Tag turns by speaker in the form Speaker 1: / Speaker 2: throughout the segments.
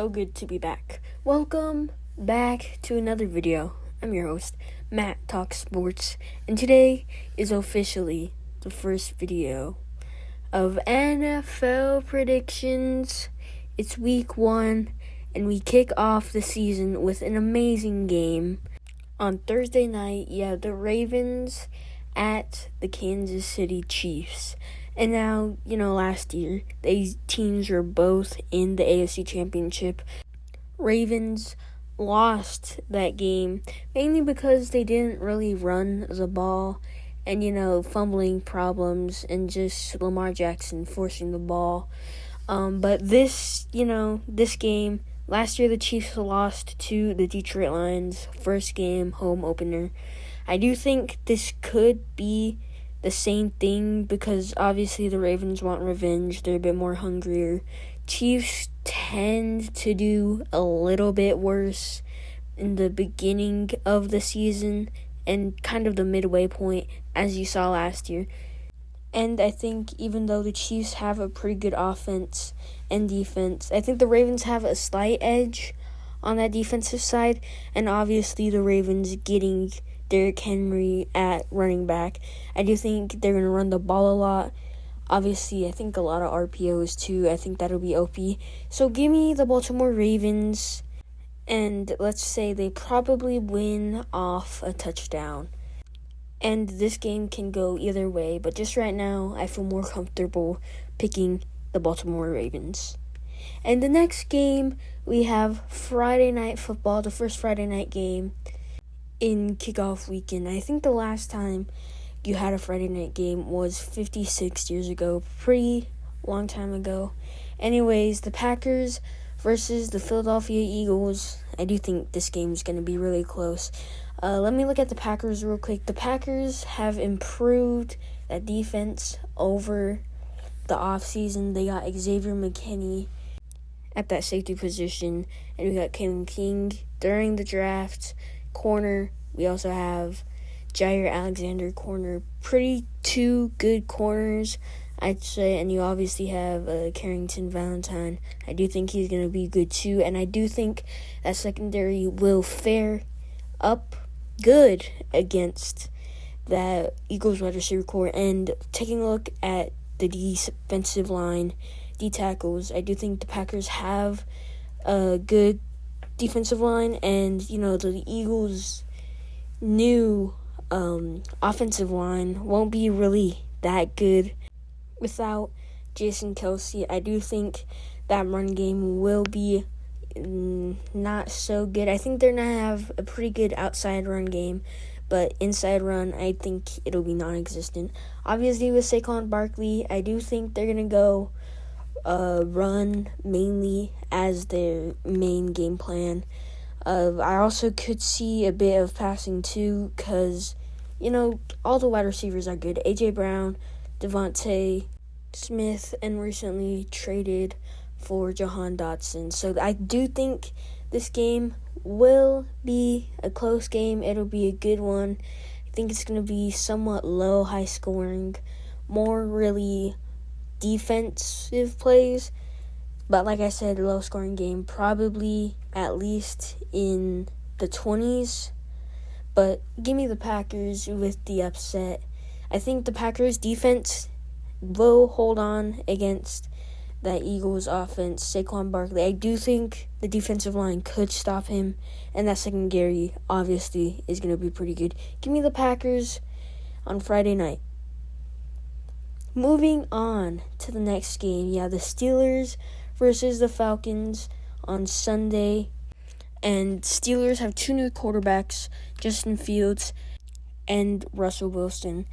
Speaker 1: so good to be back. Welcome back to another video. I'm your host, Matt Talks Sports, and today is officially the first video of NFL predictions. It's week 1, and we kick off the season with an amazing game. On Thursday night, you have the Ravens at the Kansas City Chiefs. And now, last year, these teams were both in the AFC Championship. Ravens lost that game, mainly because they didn't really run the ball and, fumbling problems and just Lamar Jackson forcing the ball. But this game, last year the Chiefs lost to the Detroit Lions, first game, home opener. I do think this could be the same thing because obviously the Ravens want revenge. They're a bit more hungrier. Chiefs tend to do a little bit worse in the beginning of the season and kind of the midway point, as you saw last year. And I think even though the Chiefs have a pretty good offense and defense, I think the Ravens have a slight edge on that defensive side. And obviously the Ravens getting Derrick Henry at running back, I do think they're going to run the ball a lot. Obviously, I think a lot of RPOs too. I think that'll be OP. So give me the Baltimore Ravens, and let's say they probably win off a touchdown. And this game can go either way, but just right now, I feel more comfortable picking the Baltimore Ravens. And the next game, we have Friday Night Football, the first Friday night game in kickoff weekend. I think the last time you had a Friday night game was 56 years ago, pretty long time ago. Anyways, the Packers versus the Philadelphia Eagles. I do think this game is going to be really close. Let me look at the Packers real quick. The Packers have improved that defense over the offseason. They got Xavier McKinney at that safety position, and we got Kalen King during the draft. Corner, we also have Jair Alexander, corner. Pretty two good corners, I'd say. And you obviously have Carrington Valentine. I do think he's going to be good too. And I do think that secondary will fare up good against that Eagles wide receiver core. And taking a look at the defensive line, D tackles, I do think the Packers have a good defensive line, and the Eagles' new offensive line won't be really that good without Jason Kelce. I do think that run game will be not so good. I think they're going to have a pretty good outside run game, but inside run, I think it'll be non-existent. Obviously, with Saquon Barkley, I do think they're going to go run mainly as their main game plan. I also could see a bit of passing too, because all the wide receivers are good. AJ Brown, Devontae Smith, and recently traded for Jahan Dotson. So I do think this game will be a close game. It'll be a good one. I think it's going to be somewhat low, high scoring, more really defensive plays, but like I said, low scoring game, probably at least in the 20s. But give me the Packers with the upset. I think the Packers defense will hold on against that Eagles offense. Saquon Barkley, I do think the defensive line could stop him, and that secondary obviously is going to be pretty good. Give me the Packers on Friday night. Moving on to the next game, the Steelers versus the Falcons on Sunday. And Steelers have two new quarterbacks, Justin Fields and Russell Wilson.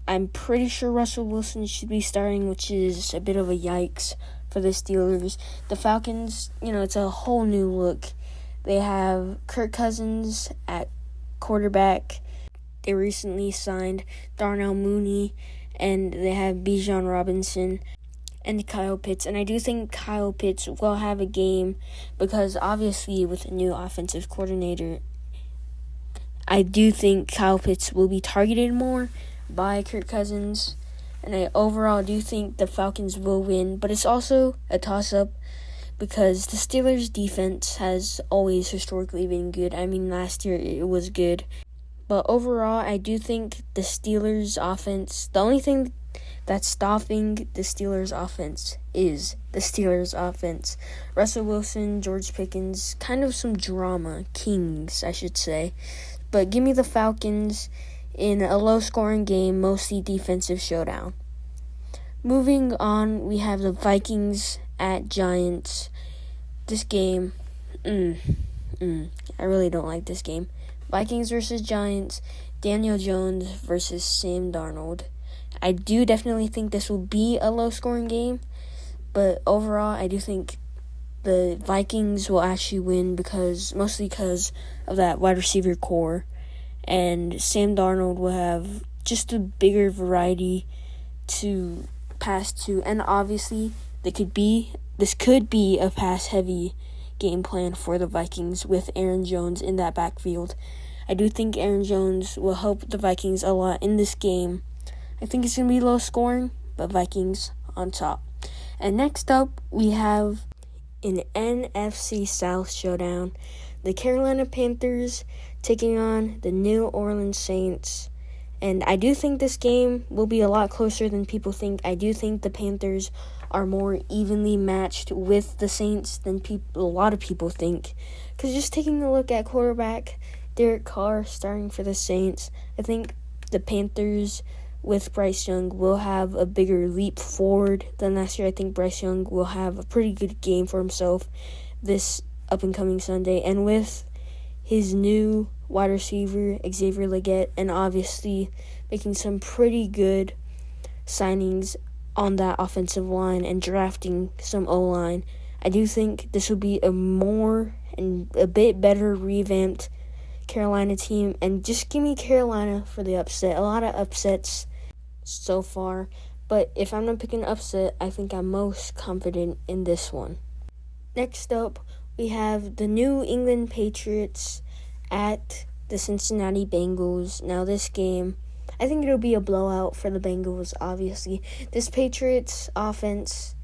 Speaker 1: I'm pretty sure Russell Wilson should be starting, which is a bit of a yikes for the Steelers. The Falcons, it's a whole new look. They have Kirk Cousins at quarterback. They recently signed Darnell Mooney, and they have Bijan Robinson and Kyle Pitts. And I do think Kyle Pitts will have a game because obviously with a new offensive coordinator, I do think Kyle Pitts will be targeted more by Kirk Cousins. And I overall do think the Falcons will win. But it's also a toss-up because the Steelers' defense has always historically been good. I mean, last year it was good. But overall, I do think the Steelers' offense, the only thing that's stopping the Steelers' offense is the Steelers' offense. Russell Wilson, George Pickens, kind of some drama. Kings, I should say. But give me the Falcons in a low-scoring game, mostly defensive showdown. Moving on, we have the Vikings at Giants. This game, I really don't like this game. Vikings versus Giants, Daniel Jones versus Sam Darnold. I do definitely think this will be a low-scoring game, but overall, I do think the Vikings will actually win mostly because of that wide receiver core, and Sam Darnold will have just a bigger variety to pass to, and obviously this could be a pass-heavy game plan for the Vikings with Aaron Jones in that backfield. I do think Aaron Jones will help the Vikings a lot in this game. I think it's going to be low scoring, but Vikings on top. And next up, we have an NFC South showdown. The Carolina Panthers taking on the New Orleans Saints. And I do think this game will be a lot closer than people think. I do think the Panthers are more evenly matched with the Saints than a lot of people think. Because just taking a look at quarterback Derek Carr starting for the Saints, I think the Panthers with Bryce Young will have a bigger leap forward than last year. I think Bryce Young will have a pretty good game for himself this up-and-coming Sunday. And with his new wide receiver, Xavier Legette, and obviously making some pretty good signings on that offensive line and drafting some O-line, I do think this will be a bit better revamped Carolina team, and just give me Carolina for the upset. A lot of upsets so far, but if I'm not picking an upset, I think I'm most confident in this one. Next up, we have the New England Patriots at the Cincinnati Bengals. Now this game, I think it'll be a blowout for the Bengals, obviously. This Patriots offense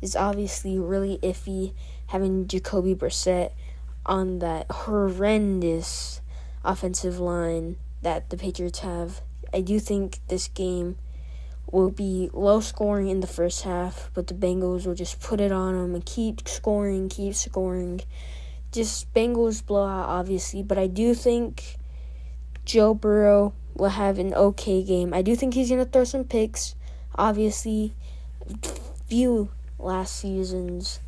Speaker 1: is obviously really iffy, having Jacoby Brissett on that horrendous offensive line that the Patriots have. I do think this game will be low scoring in the first half, but the Bengals will just put it on them and keep scoring. Just Bengals blowout, obviously, but I do think Joe Burrow will have an okay game. I do think he's going to throw some picks. Obviously, few last seasons,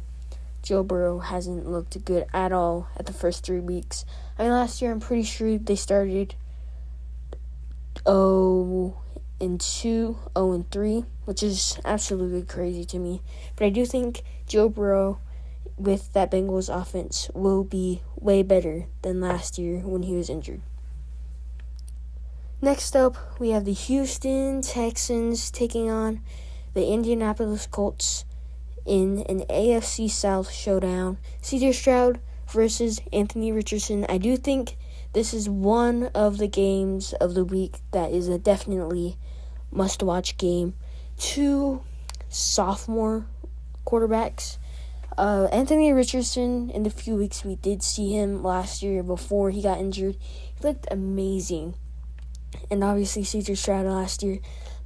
Speaker 1: Joe Burrow hasn't looked good at all at the first 3 weeks. I mean, last year I'm pretty sure they started 0-2, 0-3, which is absolutely crazy to me. But I do think Joe Burrow with that Bengals offense will be way better than last year when he was injured. Next up, we have the Houston Texans taking on the Indianapolis Colts in an AFC South showdown. C.J. Stroud versus Anthony Richardson. I do think this is one of the games of the week that is a definitely must-watch game. Two sophomore quarterbacks. Anthony Richardson, in the few weeks we did see him last year before he got injured, he looked amazing. And obviously C.J. Stroud last year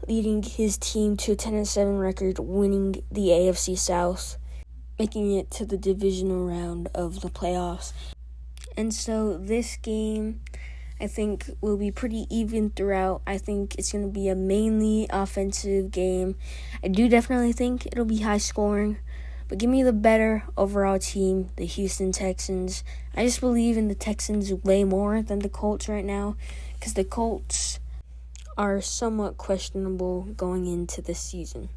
Speaker 1: leading his team to a 10-7 record, winning the AFC South, making it to the divisional round of the playoffs. And so this game, I think, will be pretty even throughout. I think it's going to be a mainly offensive game. I do definitely think it'll be high scoring, but give me the better overall team, the Houston Texans. I just believe in the Texans way more than the Colts right now, because the Colts are somewhat questionable going into this season.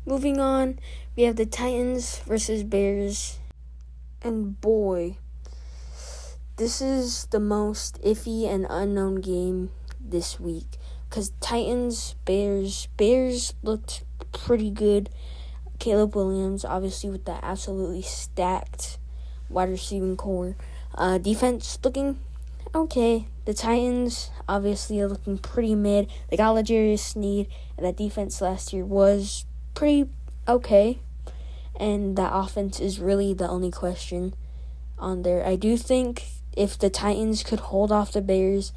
Speaker 1: Moving on, we have the Titans versus Bears. And boy, this is the most iffy and unknown game this week. Because Bears looked pretty good. Caleb Williams, obviously, with that absolutely stacked wide receiving core. Defense looking okay. The Titans, obviously, are looking pretty mid. They got L'Jarius Sneed, and that defense last year was pretty okay. and that offense is really the only question on there. I do think if the Titans could hold off the Bears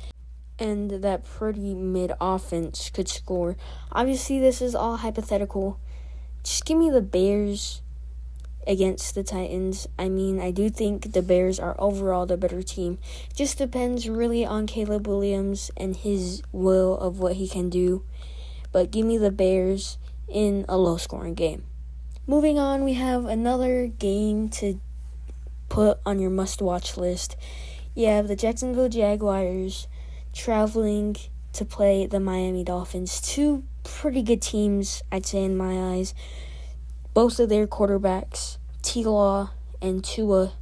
Speaker 1: and that pretty mid offense could score. Obviously, this is all hypothetical. Just give me the Bears against the Titans. I mean, I do think the Bears are overall the better team. Just depends really on Caleb Williams and his will of what he can do. But give me the Bears in a low-scoring game. Moving on, we have another game to put on your must-watch list. You have the Jacksonville Jaguars traveling to play the Miami Dolphins. Two pretty good teams, I'd say, in my eyes. Both of their quarterbacks, T-Law and Tua,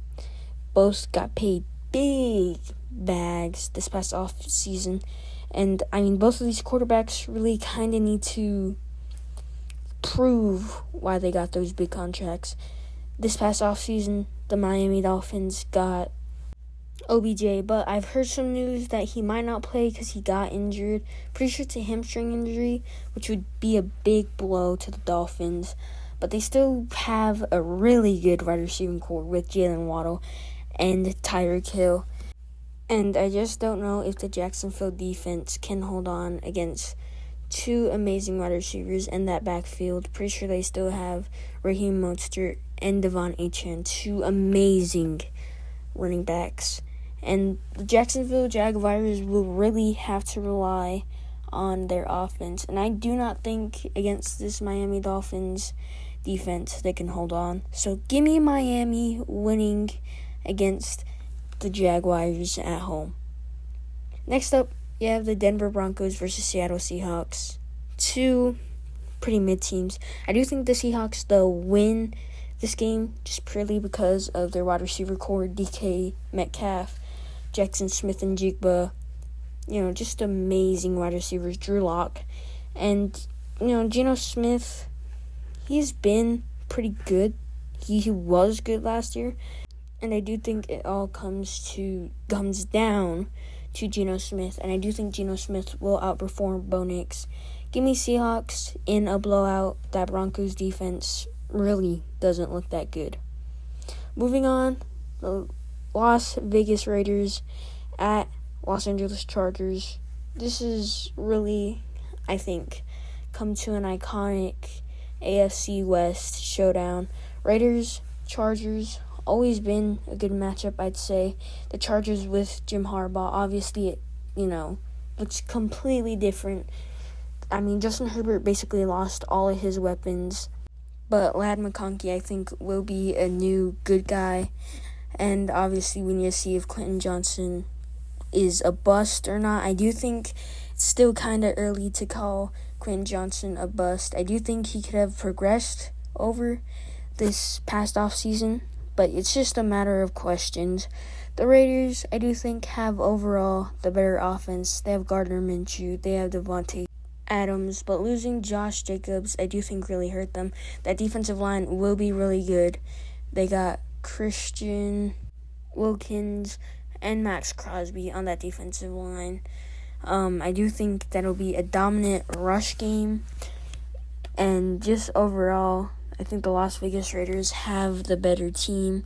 Speaker 1: both got paid big bags this past off season. And, I mean, both of these quarterbacks really kind of need to prove why they got those big contracts. This past off season, the Miami Dolphins got OBJ, but I've heard some news that he might not play because he got injured. Pretty sure it's a hamstring injury, which would be a big blow to the Dolphins. But they still have a really good wide receiving core with Jalen Waddle and Tyreek Hill. And I just don't know if the Jacksonville defense can hold on against two amazing wide receivers in that backfield. Pretty sure they still have Raheem Mostert and Devon Achane, two amazing running backs. And the Jacksonville Jaguars will really have to rely on their offense. And I do not think against this Miami Dolphins defense they can hold on. So give me Miami winning against the Jaguars at home. Next up, you have the Denver Broncos versus Seattle Seahawks. Two pretty mid teams. I do think the Seahawks, though, win this game just purely because of their wide receiver core, DK Metcalf, Jackson Smith and Jigba. Just amazing wide receivers, Drew Lock. And, Geno Smith, he's been pretty good. He was good last year. And I do think it all comes down to Geno Smith. And I do think Geno Smith will outperform Bo Nix. Give me Seahawks in a blowout. That Broncos defense really doesn't look that good. Moving on, the Las Vegas Raiders at Los Angeles Chargers. This is really, I think, come to an iconic AFC West showdown. Raiders, Chargers, always been a good matchup, I'd say. The Chargers with Jim Harbaugh, obviously, looks completely different. I mean, Justin Herbert basically lost all of his weapons. But Ladd McConkey, I think, will be a new good guy. And obviously, we need to see if Quentin Johnson is a bust or not. I do think it's still kind of early to call Quentin Johnson a bust. I do think he could have progressed over this past offseason, but it's just a matter of questions. The Raiders, I do think, have overall the better offense. They have Gardner Minshew. They have Devontae Adams, but losing Josh Jacobs, I do think really hurt them. That defensive line will be really good. They got Christian Wilkins and Max Crosby on that defensive line. I do think that'll be a dominant rush game. And just overall, I think the Las Vegas Raiders have the better team.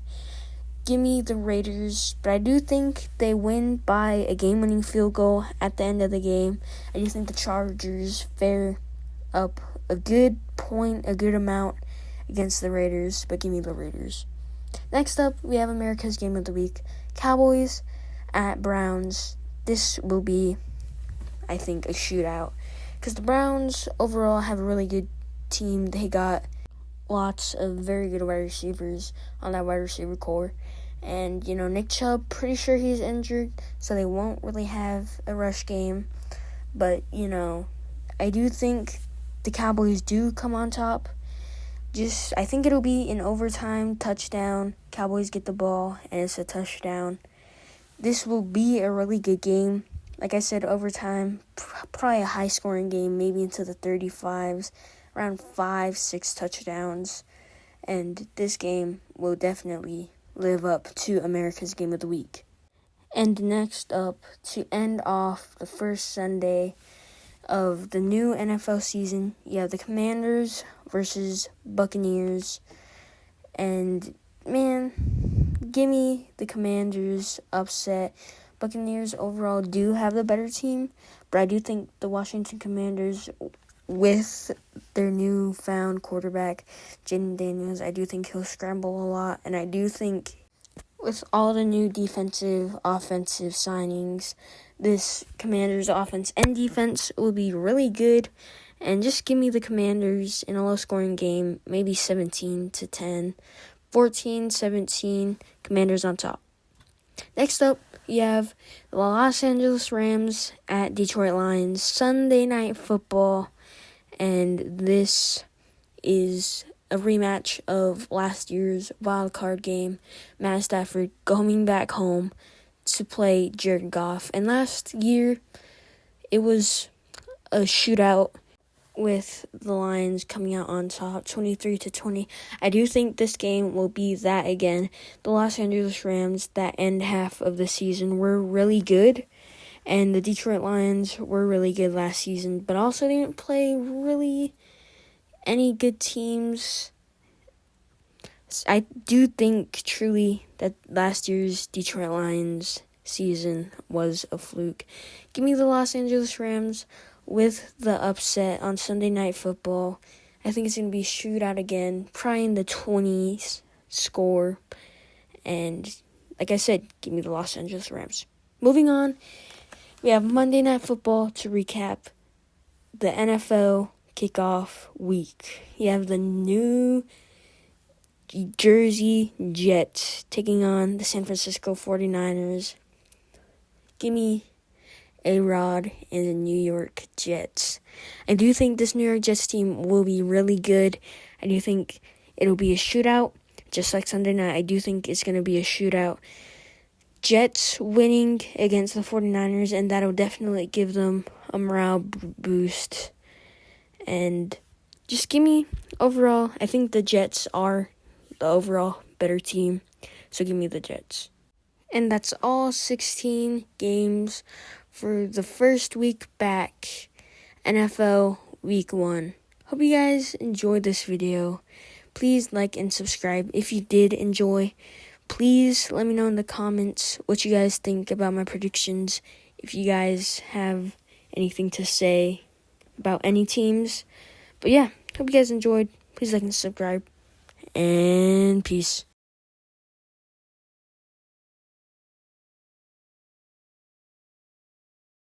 Speaker 1: Give me the Raiders, but I do think they win by a game-winning field goal at the end of the game. I do think the Chargers fare up a good amount against the Raiders, but give me the Raiders. Next up, we have America's Game of the Week. Cowboys at Browns. This will be, I think, a shootout, because the Browns overall have a really good team. They got lots of very good wide receivers on that wide receiver core. And, Nick Chubb, pretty sure he's injured, so they won't really have a rush game. But, I do think the Cowboys do come on top. I think it'll be an overtime touchdown. Cowboys get the ball, and it's a touchdown. This will be a really good game. Like I said, overtime, probably a high-scoring game, maybe into the 35s, around 5-6 touchdowns. And this game will definitely live up to America's Game of the Week. And next up, to end off the first Sunday of the new NFL season, you have the Commanders versus Buccaneers. And, man, give me the Commanders upset. Buccaneers overall do have the better team, but I do think the Washington Commanders, with their newfound quarterback, Jaden Daniels, I do think he'll scramble a lot. And I do think with all the new defensive, offensive signings, this Commanders offense and defense will be really good. And just give me the Commanders in a low-scoring game, maybe 17-10, 14-17, Commanders on top. Next up, you have the Los Angeles Rams at Detroit Lions, Sunday Night Football, and this is a rematch of last year's wild card game. Matt Stafford coming back home to play Jared Goff, and last year it was a shootout with the Lions coming out on top, 23-20. I do think this game will be that again. The Los Angeles Rams, that end half of the season, were really good, and the Detroit Lions were really good last season, but also didn't play really any good teams. I do think truly that last year's Detroit Lions season was a fluke. Give me the Los Angeles Rams with the upset on Sunday Night Football. I think it's going to be a shootout again, probably in the 20s score. And like I said, give me the Los Angeles Rams. Moving on, we have Monday Night Football to recap the NFL kickoff week. You have the New Jersey Jets taking on the San Francisco 49ers. Give me A-Rod and the New York Jets. I do think this New York Jets team will be really good. I do think it'll be a shootout, just like Sunday night. I do think it's going to be a shootout. Jets winning against the 49ers, and that'll definitely give them a morale boost. And just give me overall, I think the Jets are the overall better team, so give me the Jets. And that's all 16 games for the first week back, NFL Week 1. Hope you guys enjoyed this video. Please like and subscribe if you did enjoy. Please let me know in the comments what you guys think about my predictions. If you guys have anything to say about any teams. But yeah, hope you guys enjoyed. Please like and subscribe. And peace.